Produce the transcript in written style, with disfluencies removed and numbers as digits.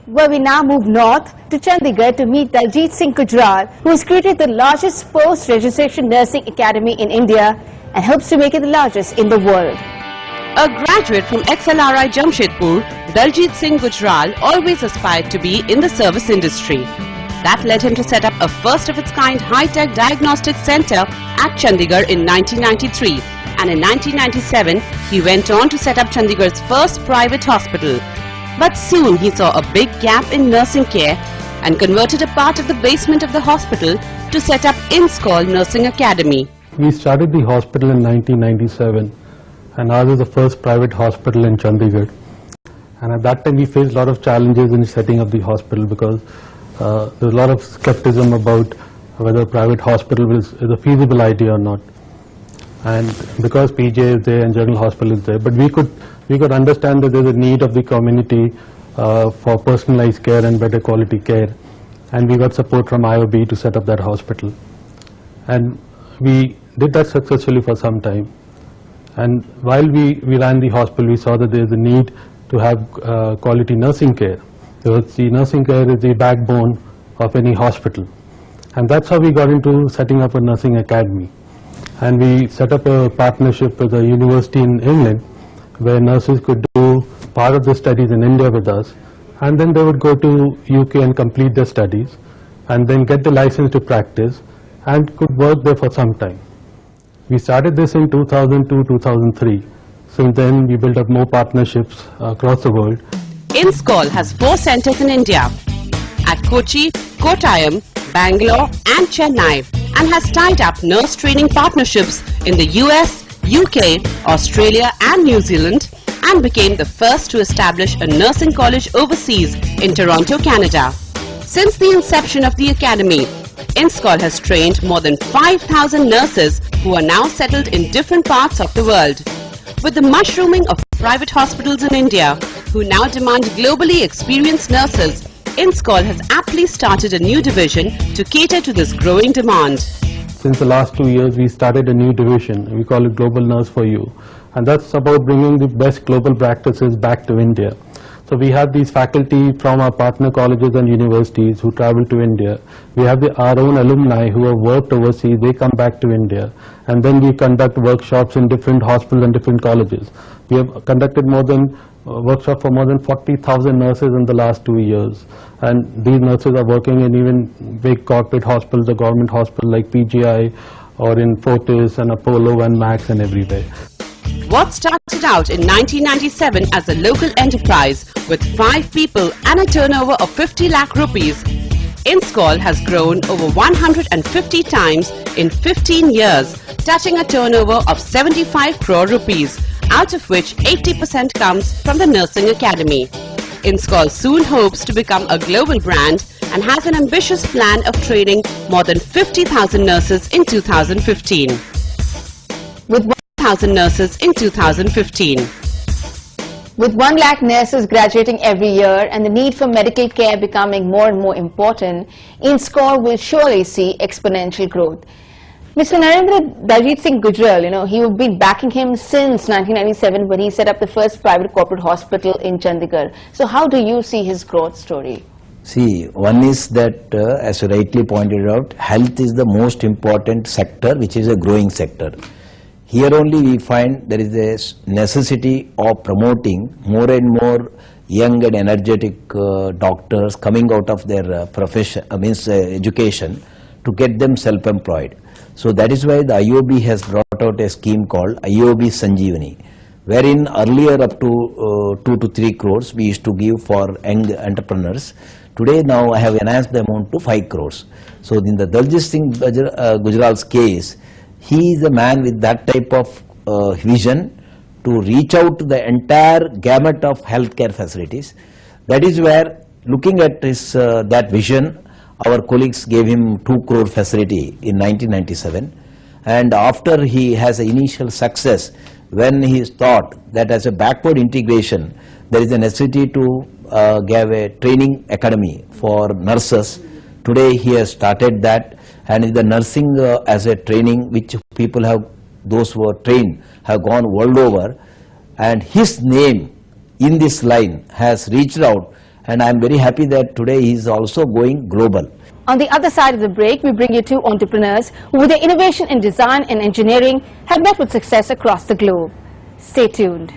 Where we now move north to Chandigarh to meet Daljit Singh Gujral, who has created the largest post-registration nursing academy in India and hopes to make it the largest in the world. A graduate from XLRI Jamshedpur, Daljit Singh Gujral always aspired to be in the service industry. That led him to set up a first-of-its-kind high-tech diagnostic centre at Chandigarh in 1993. And in 1997, he went on to set up Chandigarh's first private hospital. But soon he saw a big gap in nursing care and converted a part of the basement of the hospital to set up INSCOL Nursing Academy. We started the hospital in 1997 and ours is the first private hospital in Chandigarh. And at that time we faced a lot of challenges in setting up the hospital because there's a lot of skepticism about whether a private hospital is a feasible idea or not. And because PJ is there and General Hospital is there, but we could understand that there's a need of the community for personalized care and better quality care, and we got support from IOB to set up that hospital, and we did that successfully for some time. And while we ran the hospital, we saw that there's a need to have quality nursing care. Because the nursing care is the backbone of any hospital, and that's how we got into setting up a nursing academy. And we set up a partnership with a university in England where nurses could do part of the studies in India with us, and then they would go to UK and complete their studies and then get the license to practice and could work there for some time. We started this in 2002-2003. Since then we built up more partnerships across the world. INSCOL has 4 centres in India at Kochi, Kottayam, Bangalore and Chennai, and has tied up nurse training partnerships in the US, UK, Australia and New Zealand, and became the first to establish a nursing college overseas in Toronto, Canada. Since the inception of the academy, INSCOL has trained more than 5,000 nurses who are now settled in different parts of the world. With the mushrooming of private hospitals in India, who now demand globally experienced nurses, INSCOL has aptly started a new division to cater to this growing demand. Since the last 2 years, we started a new division. We call it Global Nurse for You. And that's about bringing the best global practices back to India. So we have these faculty from our partner colleges and universities who travel to India. We have our own alumni who have worked overseas, they come back to India. And then we conduct workshops in different hospitals and different colleges. We have conducted workshops for more than 40,000 nurses in the last 2 years. And these nurses are working in even big corporate hospitals, the government hospital like PGI, or in Fortis and Apollo and Max and everywhere. What started out in 1997 as a local enterprise with 5 people and a turnover of 50 lakh rupees, INSCOL has grown over 150 times in 15 years, touching a turnover of 75 crore rupees, out of which 80% comes from the Nursing Academy. INSCOL soon hopes to become a global brand and has an ambitious plan of training more than 50,000 nurses in 2015. With 1,000 nurses in 2015. With 1 lakh nurses graduating every year and the need for medical care becoming more and more important, INSCOL will surely see exponential growth. Mr. Narendra Daljit Singh Gujral, you've been backing him since 1997 when he set up the first private corporate hospital in Chandigarh. So how do you see his growth story? See, one is that, as you rightly pointed out, health is the most important sector, which is a growing sector. Here only we find there is a necessity of promoting more and more young and energetic doctors coming out of their profession, education, to get them self-employed. So that is why the IOB has brought out a scheme called IOB Sanjeevani, wherein earlier up to 2 to 3 crores we used to give for young entrepreneurs. Today now I have enhanced the amount to 5 crores. So in the Daljit Singh Gujral's case, he is a man with that type of vision to reach out to the entire gamut of healthcare facilities. That is where, looking at his that vision, our colleagues gave him 2 crore facility in 1997, and after he has an initial success, when he thought that as a backward integration there is a necessity to give a training academy for nurses. Today he has started that, and the nursing as a training which people have, those who are trained have gone world over, and his name in this line has reached out and I am very happy that today he is also going global. On the other side of the break, we bring you two entrepreneurs who, with their innovation in design and engineering, have met with success across the globe. Stay tuned.